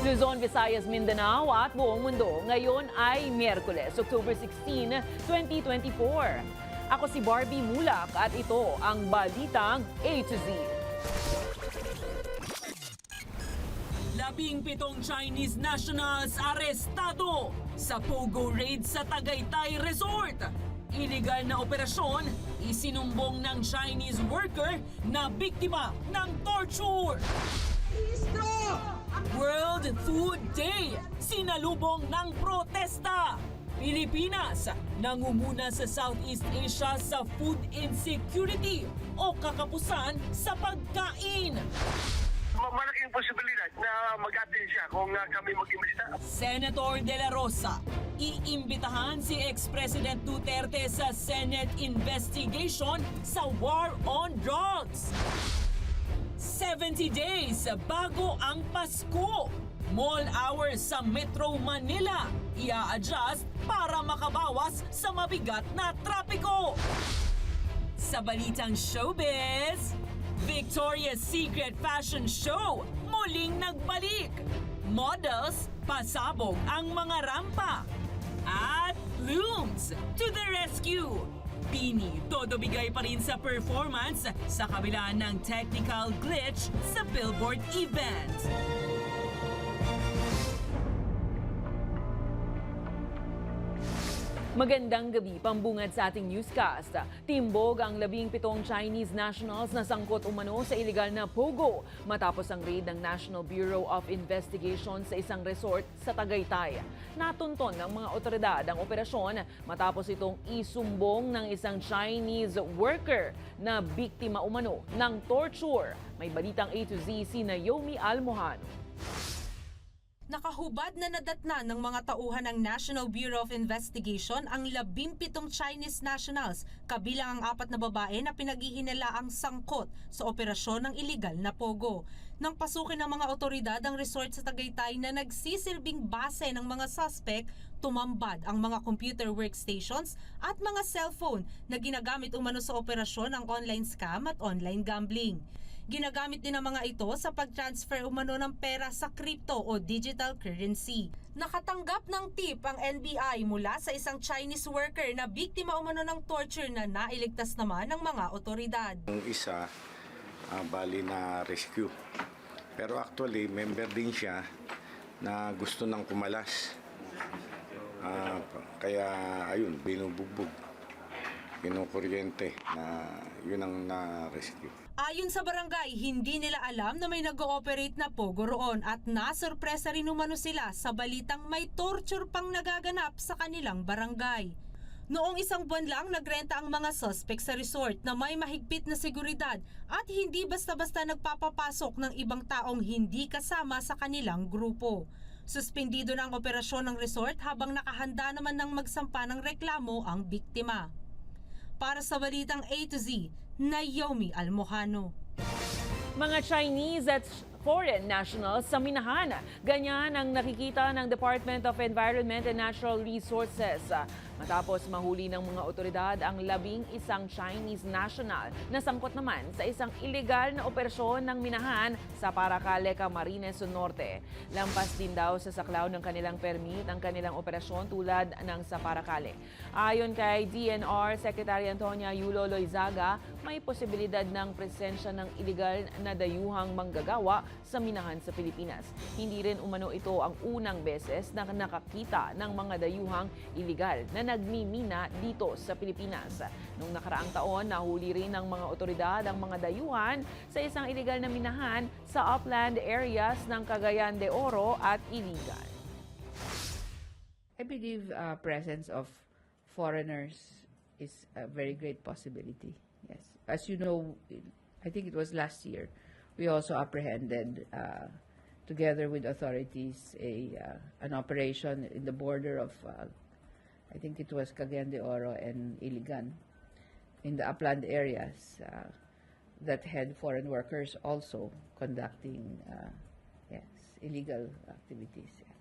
Luzon, Visayas, Mindanao at buong mundo. Ngayon ay Miyerkules, October 16, 2024. Ako si Barbie Mulak at ito ang Balitang A to Z. 17 Chinese nationals arestado sa Pogo raid sa Tagaytay Resort. Illegal na operasyon, isinumbong ng Chinese worker na biktima ng torture. World Food Day, sinalubong ng protesta. Pilipinas, nangunguna sa Southeast Asia sa food insecurity o kakapusan sa pagkain. Malaking posibilidad na mag-attend siya kung kami mag-imbita. Senator De La Rosa, iimbitahan si ex-President Duterte sa Senate investigation sa war on drugs. 70 days bago ang Pasko. Mall hours sa Metro Manila ia-adjust para makabawas sa mabigat na trapiko. Sa balitang showbiz, Victoria's Secret Fashion Show muling nagbalik. Models, pasabog ang mga rampa. At Looms to the rescue. Bini, todo bigay pa rin sa performance sa kabila ng technical glitch sa Billboard event. Magandang gabi, pambungad sa ating newscast. Timbog ang 17 Chinese nationals na sangkot umano sa iligal na Pogo matapos ang raid ng National Bureau of Investigation sa isang resort sa Tagaytay. Natunton ng mga otoridad ang operasyon matapos itong isumbong ng isang Chinese worker na biktima umano ng torture. May balitang A to Z si Naomi Almojano. Nakahubad na nadatna ng mga tauhan ng National Bureau of Investigation ang 17 Chinese nationals, kabilang ang 4 na babae na pinaghihinalaang sangkot sa operasyon ng iligal na Pogo. Nang pasukin ng mga otoridad ang resort sa Tagaytay na nagsisilbing base ng mga suspect, tumambad ang mga computer workstations at mga cellphone na ginagamit umano sa operasyon ng online scam at online gambling. Ginagamit din ang mga ito sa pag-transfer umano ng pera sa crypto o digital currency. Nakatanggap ng tip ang NBI mula sa isang Chinese worker na biktima umano ng torture na nailigtas naman ng mga otoridad. Ang isa, bali na rescue. Pero actually, member din siya na gusto nang kumalas. Kaya ayun, binubugbog, kinukuryente na yun ang na-rescue. Ayon sa barangay, hindi nila alam na may nag-ooperate na Pogo roon at nasurpresa rin umano sila sa balitang may torture pang nagaganap sa kanilang barangay. Noong isang buwan lang, nagrenta ang mga suspect sa resort na may mahigpit na seguridad at hindi basta-basta nagpapapasok ng ibang taong hindi kasama sa kanilang grupo. Suspendido na ang operasyon ng resort habang nakahanda naman ng magsampa ng reklamo ang biktima. Para sa balitang A to Z, Naomi Almojano. Mga Chinese at foreign nationals sa minahan. Ganyan ang nakikita ng Department of Environment and Natural Resources. Matapos mahuli ng mga otoridad ang 11 Chinese national na sangkot naman sa isang illegal na operasyon ng minahan sa Paracale, Camarines Norte. Lampas din daw sa saklaw ng kanilang permit ang kanilang operasyon tulad ng sa Paracale. Ayon kay DNR Secretary Antonia Yulo Loizaga, may posibilidad ng presensya ng illegal na dayuhang manggagawa sa minahan sa Pilipinas. Hindi rin umano ito ang unang beses na nakakita ng mga dayuhang iligal na nagmimina dito sa Pilipinas. Noong nakaraang taon, nahuli rin ng mga otoridad ang mga dayuhan sa isang iligal na minahan sa upland areas ng Cagayan de Oro at Iligan. I believe presence of foreigners is a very great possibility. Yes, as you know, I think it was last year, we also apprehended, together with authorities, an operation in the border of, I think it was Cagayan de Oro and Iligan, in the upland areas that had foreign workers also conducting, illegal activities. Yeah.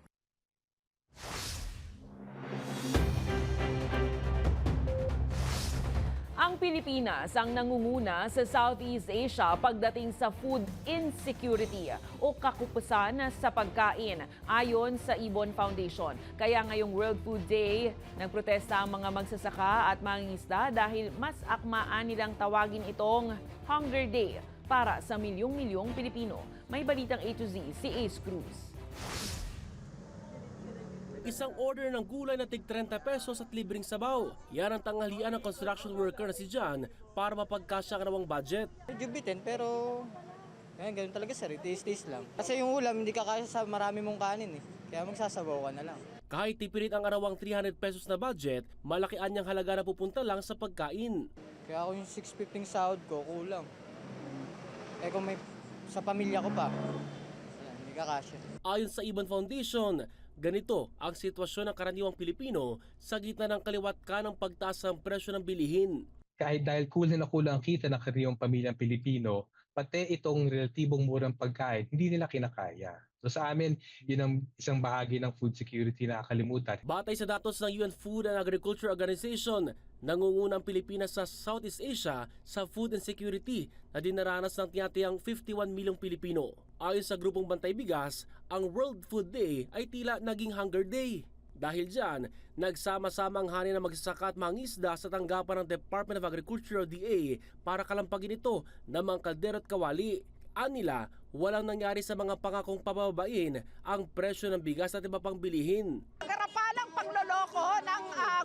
Ang Pilipinas ang nangunguna sa Southeast Asia pagdating sa food insecurity o kakupusan sa pagkain ayon sa Ibon Foundation. Kaya ngayong World Food Day, nagprotesta ang mga magsasaka at mangingisda dahil mas akmaan nilang tawagin itong Hunger Day para sa milyong-milyong Pilipino. May balitang A to Z si Ace Cruz. Isang order ng gulay na tig 30 pesos at libreng sabaw. Yan ang tanghalian ng construction worker na si John para mapagkasya ang nawang budget. Medyo bitin pero ganun talaga sir, taste lang. Kasi yung ulam hindi kakasya sa marami mong kanin eh. Kaya magsasabaw ka na lang. Kahit tipirit ang arawang 300 pesos na budget, malaki anyang halaga na pupunta lang sa pagkain. Kaya ako yung 650 sahod ko, kulang. Eh kung may sa pamilya ko pa, hindi kakasya. Ayon sa Ibon Foundation, ganito ang sitwasyon ng karaniwang Pilipino sa gitna ng kaliwat ka ng pagtaas ng presyo ng bilihin. Kahit dahil kulang na kulang ang kita ng karaniwang pamilyang Pilipino, pati itong relatibong murang pagkain, hindi nila kinakaya. So sa amin, yun ang isang bahagi ng food security na nakakalimutan. Batay sa datos ng UN Food and Agriculture Organization, nangunguna ang Pilipinas sa Southeast Asia sa food insecurity na dinaranas ng tinatayang 51 milyong Pilipino. Ayon sa grupong Bantay Bigas, ang World Food Day ay tila naging Hunger Day. Dahil dyan, nagsama-sama ang hanin ng magsasaka at mangisda sa tanggapan ng Department of Agriculture o DA para kalampagin ito ng mga kaldero at kawali. Anila, walang nangyari sa mga pangakong pababain ang presyo ng bigas at iba pang bilihin. Karapalang pangloloko ng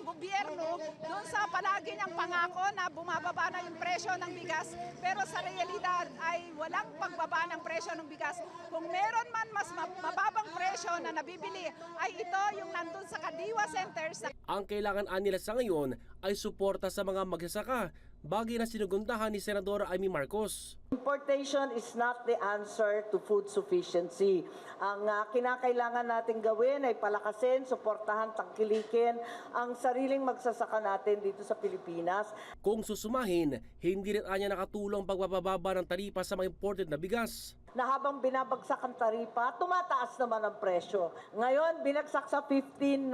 gobyerno doon sa palagi niyang pangako na bumababa na yung presyo ng bigas, pero sa realidad ay walang pagbaba ng presyo ng bigas. Kung meron man mas mababang presyo na nabibili ay ito yung nandun sa Kadiwa Centers. Ang kailangan anila sa ngayon ay suporta sa mga magsasaka, bagay na sinugundahan ni Senadora Amy Marcos. Importation is not the answer to food sufficiency. Ang kinakailangan natin gawin ay palakasin, suportahan, tangkilikin ang sariling magsasaka natin dito sa Pilipinas. Kung susumahin, hindi rin anya nakatulong pagbababa ng taripa sa mga imported na bigas. Na habang binabagsak ang taripa, tumataas naman ang presyo. Ngayon, binagsak sa 15%,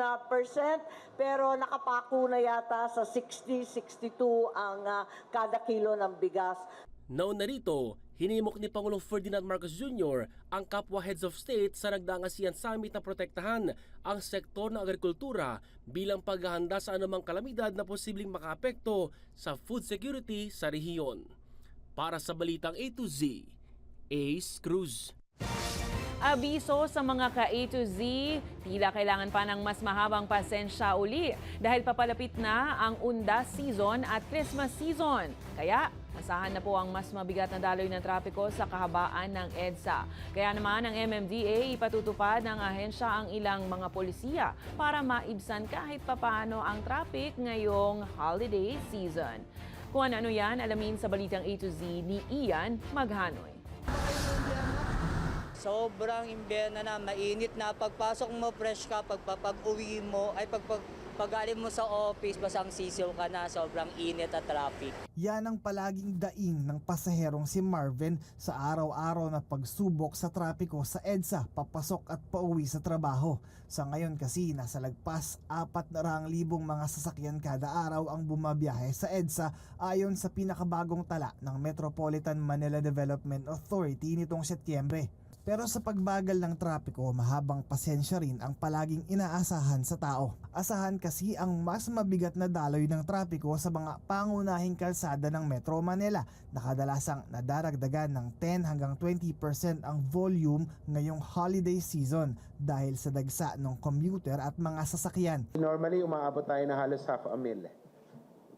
pero nakapako na yata sa 60-62 ang kada kilo ng bigas. Nauna rito, hinimok ni Pangulong Ferdinand Marcos Jr. ang kapwa heads of state sa nagdaang ASEAN Summit na protektahan ang sektor ng agrikultura bilang paghahanda sa anumang kalamidad na posibleng makaapekto sa food security sa rehiyon. Para sa Balitang A to Z, Ace Cruz. Abiso sa mga ka-A to Z, tila kailangan pa ng mas mahabang pasensya uli dahil papalapit na ang undas season at Christmas season. Kaya asahan na po ang mas mabigat na daloy ng trapiko sa kahabaan ng EDSA. Kaya naman ang MMDA ipatutupad ng ahensya ang ilang mga polisiya para maibsan kahit papaano ang traffic ngayong holiday season. Kung ano yan, alamin sa Balitang A to Z ni Ian Maghanoy. Sobrang imbena na, mainit na. Pagpasok mo, fresh ka. Pag-uwi mo, ay pag-galing mo sa office, basang sisiw ka na. Sobrang init at traffic. Yan ang palaging daing ng pasaherong si Marvin sa araw-araw na pagsubok sa trapiko sa EDSA, papasok at pauwi sa trabaho. Sa ngayon kasi, nasa lagpas 400,000 mga sasakyan kada araw ang bumabiyahe sa EDSA ayon sa pinakabagong tala ng Metropolitan Manila Development Authority nitong Setyembre. Pero sa pagbagal ng trapiko, mahabang pasensya rin ang palaging inaasahan sa tao. Asahan kasi ang mas mabigat na daloy ng trapiko sa mga pangunahing kalsada ng Metro Manila na kadalasang nadaragdagan ng 10 hanggang 20% ang volume ngayong holiday season dahil sa dagsa ng commuter at mga sasakyan. Normally, umaabot tayo na halos 500,000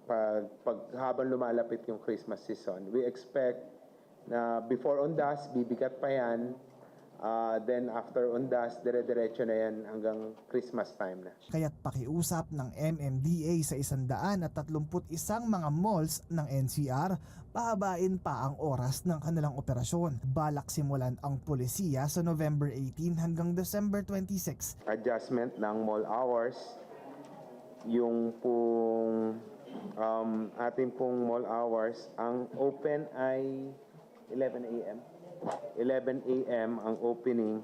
pag habang lumalapit yung Christmas season. We expect na before undas, bibigat pa yan. Then after undas, dire-diretso na yan hanggang Christmas time na. Kaya't pakiusap ng MMDA sa 131 mga malls ng NCR, pahabain pa ang oras ng kanilang operasyon. Balak simulan ang pulisiya sa November 18 hanggang December 26. Adjustment ng mall hours, yung pong ating pong mall hours, ang open ay 11 a.m. 11 a.m. ang opening,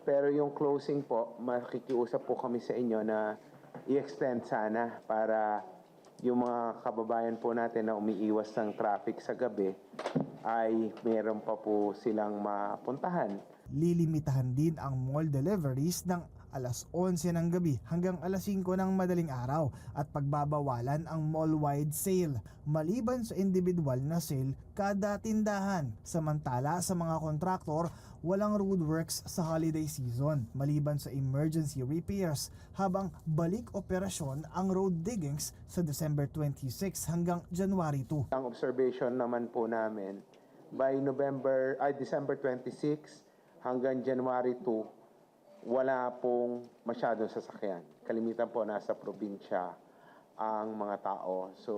pero yung closing po, makikiusap po kami sa inyo na i-extend sana para yung mga kababayan po natin na umiiwas ng traffic sa gabi ay meron pa po silang mapuntahan. Lilimitahan din ang mall deliveries ng alas 11 ng gabi hanggang alas 5 ng madaling araw at pagbabawalan ang mall-wide sale maliban sa individual na sale kada tindahan. Samantala sa mga kontraktor, walang roadworks sa holiday season maliban sa emergency repairs habang balik operasyon ang road diggings sa December 26 hanggang January 2. Ang observation naman po namin by December 26 hanggang January 2, wala pong masyadong sasakyan. Kalimitan po nasa probinsya ang mga tao. So,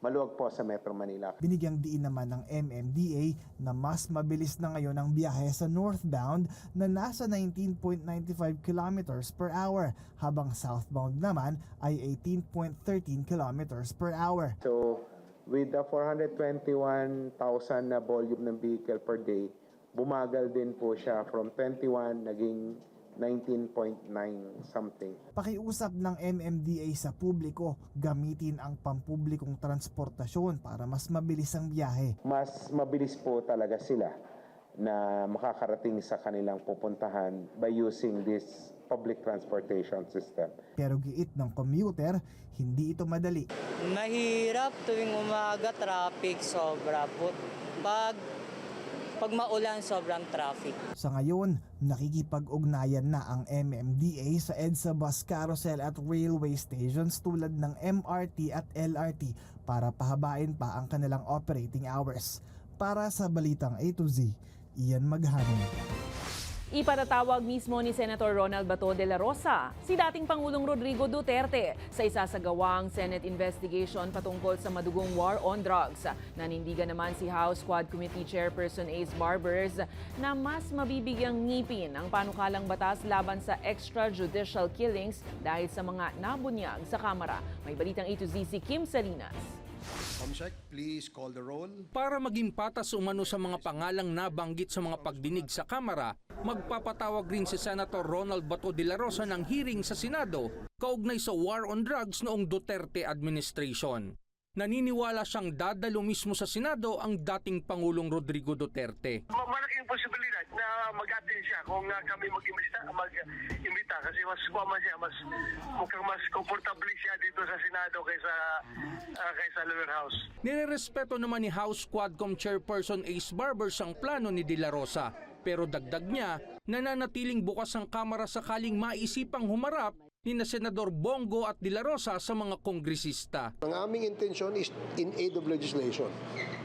maluwag po sa Metro Manila. Binigyang diin naman ng MMDA na mas mabilis na ngayon ang biyahe sa northbound na nasa 19.95 kilometers per hour habang southbound naman ay 18.13 kilometers per hour. So, with the 421,000 na volume ng vehicle per day, bumagal din po siya from 21 naging 19.9 something. Pakiusap ng MMDA sa publiko, gamitin ang pampublikong transportasyon para mas mabilis ang biyahe. Mas mabilis po talaga sila na makakarating sa kanilang pupuntahan by using this public transportation system. Pero giit ng commuter, hindi ito madali. Mahirap tuwing umaga, traffic sobra po. Pag maulan, sobrang traffic. Sa ngayon, nakikipag-ugnayan na ang MMDA sa EDSA bus carousel at railway stations tulad ng MRT at LRT para pahabain pa ang kanilang operating hours. Para sa Balitang A to Z, Ian Maghanon. Ipatatawag mismo ni Senator Ronald Bato de la Rosa si dating Pangulong Rodrigo Duterte sa isasagawang Senate investigation patungkol sa madugong war on drugs. Nanindigan naman si House Quad Committee Chairperson Ace Barbers na mas mabibigyang ngipin ang panukalang batas laban sa extrajudicial killings dahil sa mga nabunyag sa Kamara. May Balitang A to Z si Kim Salinas. Comsec, please call the roll. Para maging patas umano sa mga pangalang nabanggit sa mga pagdinig sa Kamara, magpapatawag rin si Senator Ronald Bato de la Rosa ng hearing sa Senado kaugnay sa war on drugs noong Duterte administration. Naniniwala siyang dadalo mismo sa Senado ang dating Pangulong Rodrigo Duterte. Malaking posibilidad na mag-attend siya kung kami mag-imbita kasi mas kuwaman siya, mukhang mas komportable siya dito sa Senado kaysa lower house. Nirerespeto naman ni House Quadcom Chairperson Ace Barbers ang plano ni De La Rosa, pero dagdag niya, nananatiling bukas ang Kamara sakaling maisipang humarap ni Senador Bongo at De La Rosa sa mga kongresista. Ang aming intensyon is in aid of legislation.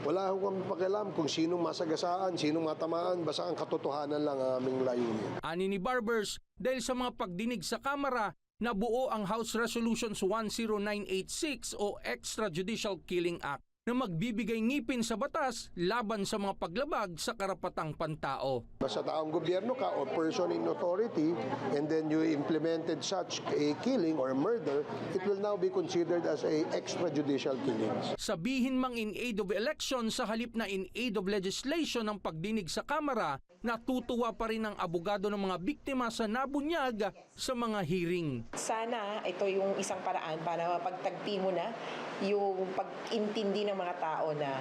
Wala akong pakialam kung sinong masagasaan, sinong matamaan, basta ang katotohanan lang ang aming layunin. Ani ni Barbers, dahil sa mga pagdinig sa Kamara, nabuo ang House Resolutions 10986 o Extrajudicial Killing Act na magbibigay ngipin sa batas laban sa mga paglabag sa karapatang pantao. Basta taong gobyerno ka or person in authority and then you implemented such a killing or a murder, it will now be considered as a extrajudicial killing. Sabihin mang in aid of election sa halip na in aid of legislation ang pagdinig sa Kamara, natutuwa pa rin ang abogado ng mga biktima sa nabunyag sa mga hearing. Sana ito yung isang paraan para mapagtagpi mo na yung pag-intindi ng mga tao na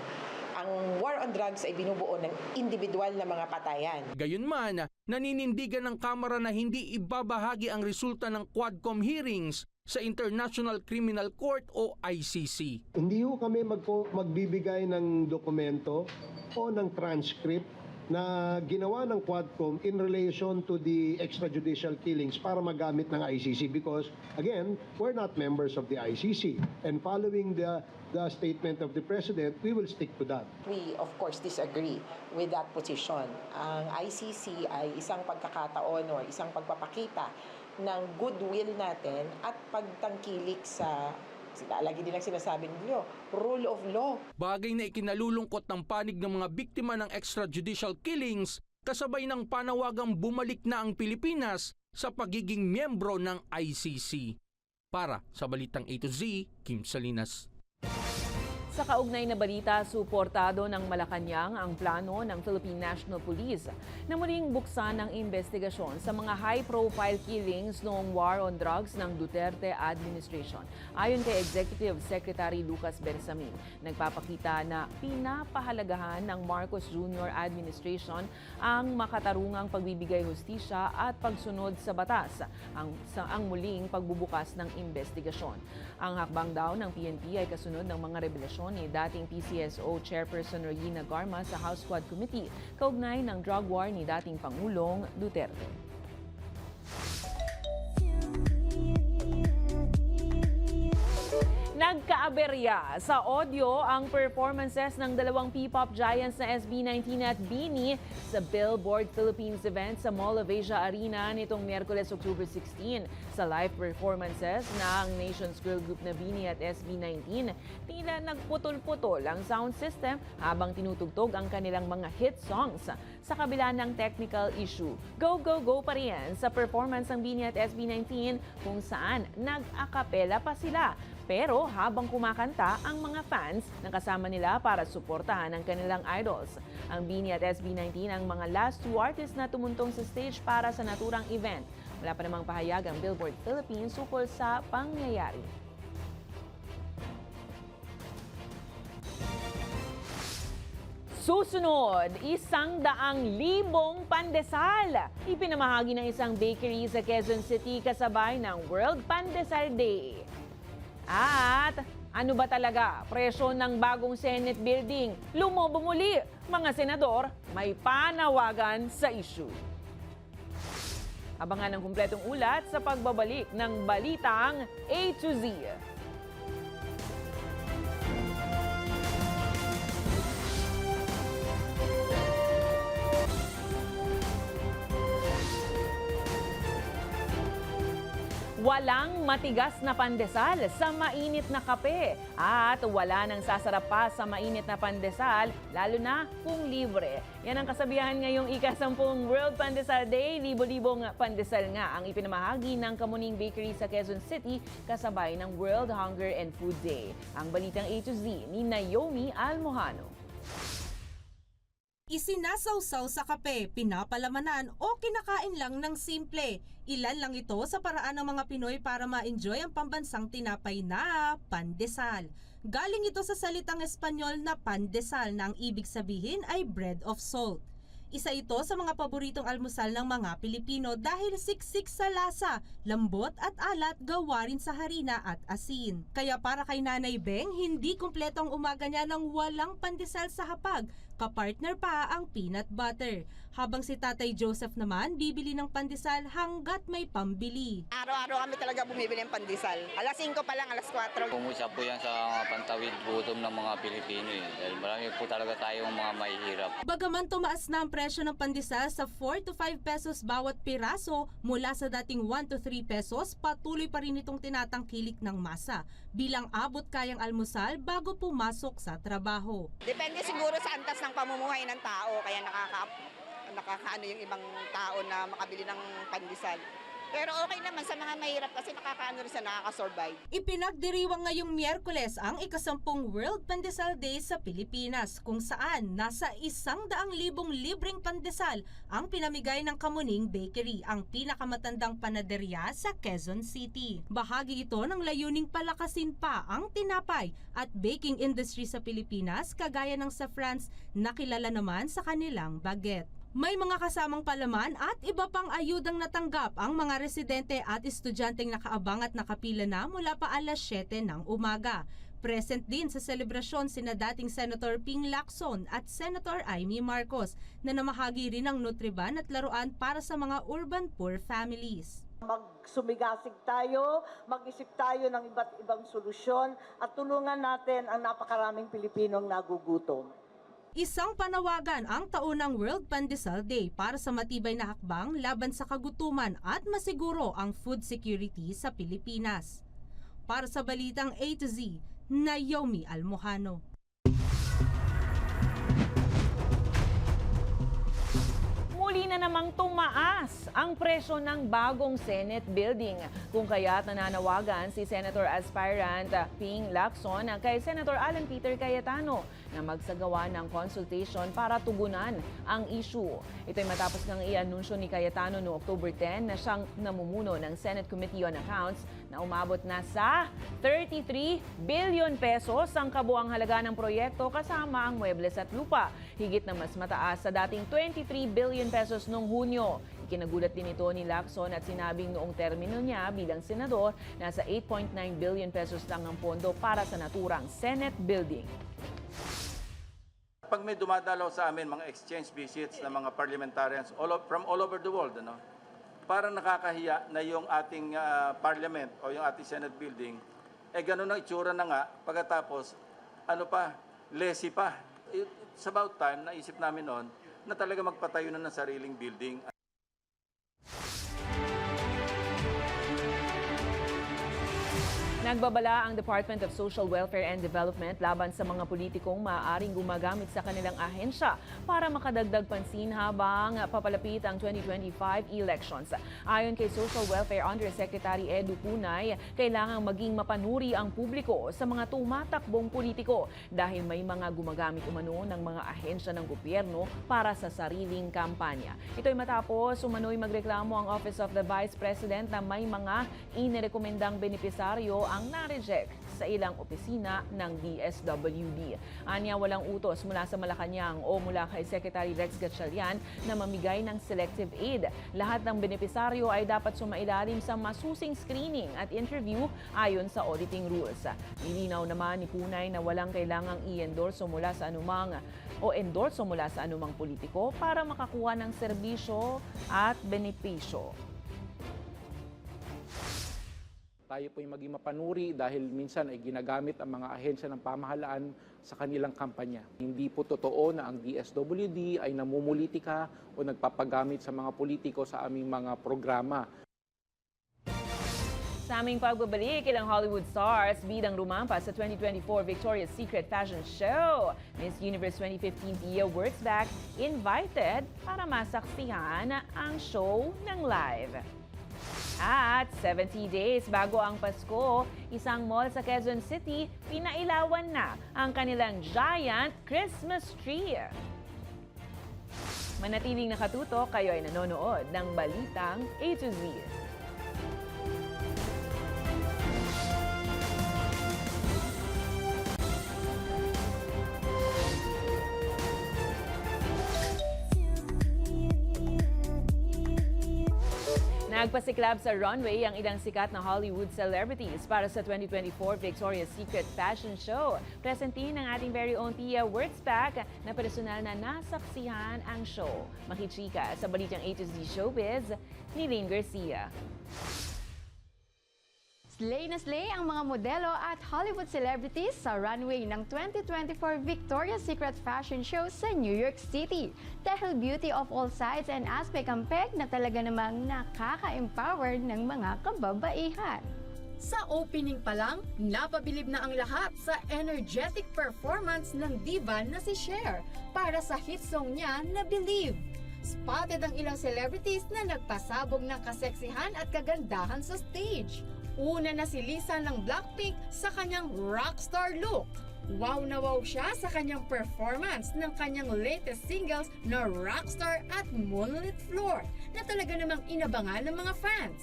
ang war on drugs ay binubuo ng individual na mga patayan. Gayunman, naninindigan ng Kamara na hindi ibabahagi ang resulta ng Quadcom hearings sa International Criminal Court o ICC. Hindi ho kami magbibigay ng dokumento o ng transcript na ginawa ng Quadcom in relation to the extrajudicial killings para magamit ng ICC because, again, we're not members of the ICC. And following the statement of the President, we will stick to that. We, of course, disagree with that position. Ang ICC ay isang pagkakataon o isang pagpapakita ng goodwill natin at pagtangkilik sa lagi din ang sinasabi nyo, rule of law. Bagay na ikinalulungkot ng panig ng mga biktima ng extrajudicial killings kasabay ng panawagang bumalik na ang Pilipinas sa pagiging miyembro ng ICC. Para sa Balitang A to Z, Kim Salinas. Sa kaugnay na balita, suportado ng Malacanang ang plano ng Philippine National Police na muling buksan ng investigasyon sa mga high-profile killings noong war on drugs ng Duterte administration. Ayon kay Executive Secretary Lucas Bersamin, nagpapakita na pinapahalagahan ng Marcos Jr. administration ang makatarungang pagbibigay hustisya at pagsunod sa batas ang muling pagbubukas ng investigasyon. Ang hakbang daw ng PNP ay kasunod ng mga revelasyon ni dating PCSO Chairperson Regina Garma sa House Quad Committee kaugnay ng drug war ni dating Pangulong Duterte. Nagkaaberya sa audio ang performances ng dalawang P-pop giants na SB19 at BINI sa Billboard Philippines event sa Mall of Asia Arena nitong Miyerkules, October 16. Sa live performances ng Nations Girl Group na BINI at SB19, tila nagputol-putol ang sound system habang tinutugtog ang kanilang mga hit songs. Sa kabila ng technical issue, go, go, go pa rin sa performance ng BINI at SB19 kung saan nag-akapela pa sila. Pero habang kumakanta ang mga fans ng kasama nila para suportahan ang kanilang idols. Ang BINI at SB19 ang mga last two artists na tumuntong sa stage para sa naturang event. Wala pa namang pahayag ang Billboard Philippines ukol sa pangyayari. Susunod, 100,000 pandesal. Ipinamahagi ng isang bakery sa Quezon City kasabay ng World Pandesal Day. At ano ba talaga presyo ng bagong Senate building? Lumobo muli, mga senador, may panawagan sa issue. Abangan ang kumpletong ulat sa pagbabalik ng Balitang A to Z. Walang matigas na pandesal sa mainit na kape at wala nang sasarap pa sa mainit na pandesal, lalo na kung libre. Yan ang kasabihan ngayong ika-10 World Pandesal Day. Libo-libong pandesal nga ang ipinamahagi ng Kamuning Bakery sa Quezon City kasabay ng World Hunger and Food Day. Ang Balitang A to Z ni Naomi Almojano. Isinasawsaw sa kape, pinapalamanan o kinakain lang ng simple. Ilan lang ito sa paraan ng mga Pinoy para ma-enjoy ang pambansang tinapay na pandesal. Galing ito sa salitang Espanyol na pandesal na ang ibig sabihin ay bread of salt. Isa ito sa mga paboritong almusal ng mga Pilipino dahil siksik sa lasa, lambot at alat gawa rin sa harina at asin. Kaya para kay Nanay Beng, hindi kumpleto ang umaga niya ng walang pandesal sa hapag, kapartner pa ang peanut butter. Habang si Tatay Joseph naman, bibili ng pandesal hanggat may pambili. Araw-araw kami talaga bumibili ng pandesal. Alas 5 pa lang, alas 4. Kumusa po yan sa pantawid gutom ng mga Pilipino. Dahil marami po talaga tayong mga mahihirap. Bagaman tumaas na ang presyo ng pandesal sa 4 to 5 pesos bawat piraso mula sa dating 1 to 3 pesos, patuloy pa rin itong tinatangkilik ng masa bilang abot kayang almusal bago pumasok sa trabaho. Depende siguro sa antas ng pamumuhay ng tao, kaya nakakaano yung ibang tao na makabili ng pandesal. Pero okay naman sa mga mahirap kasi nakakaano rin sa nakaka-survive. Ipinagdiriwang ngayong Miyerkules ang ika-10 World Pandesal Day sa Pilipinas kung saan nasa 100,000 libreng pandesal ang pinamigay ng Kamuning Bakery, ang pinakamatandang panaderya sa Quezon City. Bahagi ito ng layuning palakasin pa ang tinapay at baking industry sa Pilipinas kagaya ng sa France na kilala naman sa kanilang baguette. May mga kasamang palaman at iba pang ayudang natanggap ang mga residente at estudyanteng nakaabang at nakapila na mula pa alas 7 ng umaga. Present din sa selebrasyon sina dating Senator Ping Lacson at Senator Amy Marcos na namahagi rin ng Nutriban at laruan para sa mga urban poor families. Magsumigasig tayo, mag-isip tayo ng iba't ibang solusyon at tulungan natin ang napakaraming Pilipinong nagugutom. Isang panawagan ang taunang World Pandesal Day para sa matibay na hakbang laban sa kagutuman at masiguro ang food security sa Pilipinas. Para sa Balitang A to Z, Naomi Almojano. Muli na namang tumaas ang presyo ng bagong Senate building. Kung kaya't nananawagan si Senator Aspirant Ping Lacson kay Senator Alan Peter Cayetano na magsagawa ng consultation para tugunan ang issue. Ito'y matapos ng i-anunsyo ni Cayetano noong October 10 na siyang namumuno ng Senate Committee on Accounts na umabot na sa 33 billion pesos ang kabuang halaga ng proyekto kasama ang muebles at lupa. Higit na mas mataas sa dating 23 billion pesos noong Hunyo. Ikinagulat din ito ni Lacson at sinabing noong termino niya bilang senador, nasa 8.9 billion pesos lang ang pondo para sa naturang Senate building. Pag may dumadalaw sa amin mga exchange visits ng mga parliamentarians from all over the world, parang nakakahiya na yung ating parliament o yung ating Senate building, ganun ang itsura na nga, pagkatapos, lazy pa. It's about time, naisip namin noon, na talaga magpatayo na ng sariling building. Nagbabala ang Department of Social Welfare and Development laban sa mga politikong maaaring gumagamit sa kanilang ahensya para makadagdag pansin habang papalapit ang 2025 elections. Ayon kay Social Welfare Undersecretary Edu Punay, kailangang maging mapanuri ang publiko sa mga tumatakbong politiko dahil may mga gumagamit umano ng mga ahensya ng gobyerno para sa sariling kampanya. Ito'y matapos umano'y magreklamo ang Office of the Vice President na may mga inirekomendang benepisaryo ang na-reject sa ilang opisina ng DSWD. Anya, walang utos mula sa Malacanang o mula kay Secretary Rex Gatchalian na mamigay ng selective aid. Lahat ng benepisaryo ay dapat sumailalim sa masusing screening at interview ayon sa auditing rules. Nilinaw naman ni Punay na walang kailangang i-endorso mula sa anumang politiko para makakuha ng serbisyo at benepisyo. Tayo po ay maging mapanuri dahil minsan ay ginagamit ang mga ahensya ng pamahalaan sa kanilang kampanya. Hindi po totoo na ang DSWD ay namumulitika o nagpapagamit sa mga politiko sa aming mga programa. Sa aming pagbabalik, ilang Hollywood stars bidang rumampas sa 2024 Victoria's Secret Fashion Show. Miss Universe 2015 Pia Wurtzbach invited para masaksihan ang show ng live. At 70 days bago ang Pasko, isang mall sa Quezon City, pinailawan na ang kanilang giant Christmas tree. Manatiling nakatutok, kayo ay nanonood ng Balitang A to Z. Nagpasiklab sa runway ang ilang sikat na Hollywood celebrities para sa 2024 Victoria's Secret Fashion Show. Presentin ng ating very own Pia Wurtzbach na personal na nasaksihan ang show. Makichika sa Balitang A to Z Showbiz ni Lane Garcia. Slay na slay ang mga modelo at Hollywood celebrities sa runway ng 2024 Victoria's Secret Fashion Show sa New York City. Dahil beauty of all sides and aspect ang peg na talaga namang nakaka-empower ng mga kababaihan. Sa opening pa lang, napabilib na ang lahat sa energetic performance ng diva na si Cher para sa hit song niya na Believe. Spotted ang ilang celebrities na nagpasabog ng kaseksihan at kagandahan sa stage. Una na si Lisa ng Blackpink sa kanyang rockstar look. Wow na wow siya sa kanyang performance ng kanyang latest singles na Rockstar at Moonlit Floor na talaga namang inabangan ng mga fans.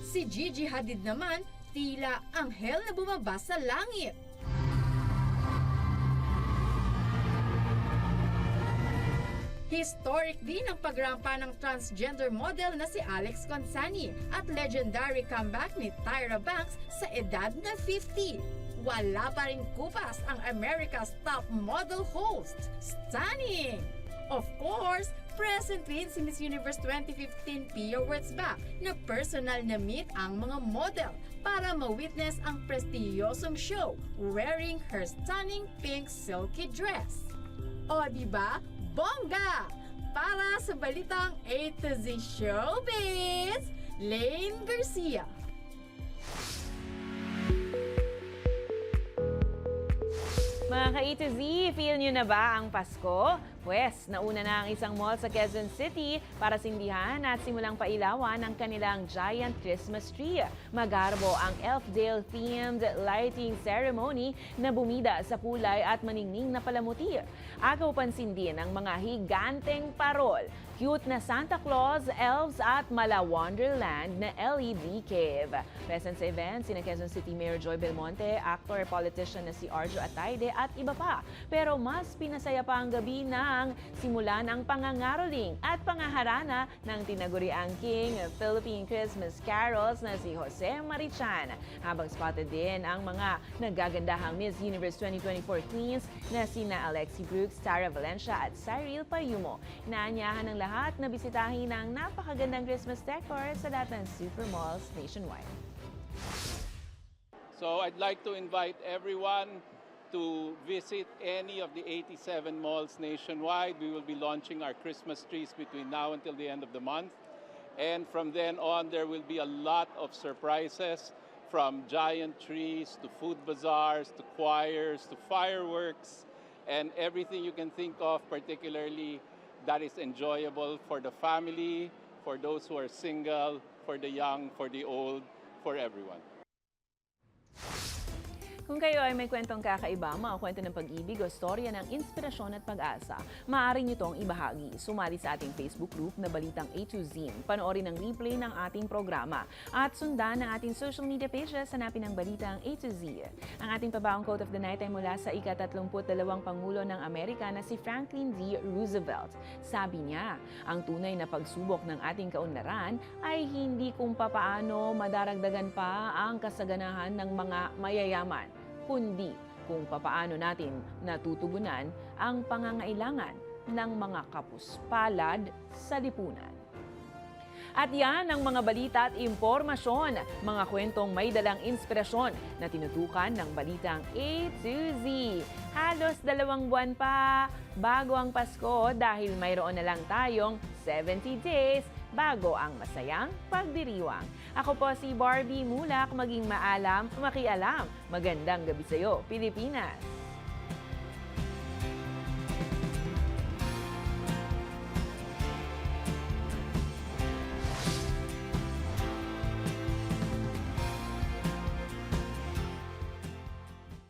Si Gigi Hadid naman, tila anghel na bumaba sa langit. Historic din ang pagrampa ng transgender model na si Alex Consani at legendary comeback ni Tyra Banks sa edad na 50. Wala pa rin kupas ang America's top model host. Stunning! Of course, present rin si Miss Universe 2015 Pia Wurtzbach na personal na meet ang mga model para ma-witness ang prestiyosong show wearing her stunning pink silky dress. O diba? Bongga! Para sa Balitang A to Z Showbiz, Lane Garcia. Mga ka-A to Z, feel nyo na ba ang Pasko? Pwes, nauna na ang isang mall sa Quezon City para sindihan at simulang pailawan ang kanilang giant Christmas tree. Magarbo ang Elfdale-themed lighting ceremony na bumida sa kulay at maningning na palamuti. Agaw pansin din ang mga higanteng parol, cute na Santa Claus, elves at mala Wonderland na LED cave. Present sa event, sina Quezon City Mayor Joy Belmonte, actor, politician na si Arjo Atayde at iba pa. Pero mas pinasaya pa ang gabi ng simulan ang pangangaroling at pangaharana ng tinaguriang King of Philippine Christmas Carols na si Jose Marichan. Habang spotted din ang mga nagagandahang Miss Universe 2024 queens na sina Alexi Brooks, Tara Valencia at Cyril Payumo. Inaanyahan ng lahat na bisitahin ang napakagandang Christmas decor sa lahat ng super malls nationwide. So I'd like to invite everyone to visit any of the 87 malls nationwide. We will be launching our Christmas trees between now until the end of the month. And from then on, there will be a lot of surprises, from giant trees to food bazaars to choirs to fireworks and everything you can think of, particularly that is enjoyable for the family, for those who are single, for the young, for the old, for everyone. Kung kayo ay may kwentong kakaiba, mga kwento ng pag-ibig o storya ng inspirasyon at pag-asa, maaari nyo itong ibahagi. Sumali sa ating Facebook group na Balitang A to Z. Panoorin ang replay ng ating programa. At sundan ang ating social media pages, hanapin ang Balitang A to Z. Ang ating pabaong quote of the night ay mula sa ika-32 Pangulo ng Amerika na si Franklin D. Roosevelt. Sabi niya, ang tunay na pagsubok ng ating kaunlaran ay hindi kung papaano madaragdagan pa ang kasaganahan ng mga mayayaman, kundi kung papaano natin natutugunan ang pangangailangan ng mga kapuspalad sa lipunan. At yan ang mga balita at impormasyon, mga kwentong may dalang inspirasyon na tinutukan ng Balitang A to Z. Halos 2 buwan pa bago ang Pasko dahil mayroon na lang tayong 70 days bago ang masayang pagdiriwang. Ako po si Barbie Mulak, maging maalam, makialam. Magandang gabi sa'yo, Pilipinas!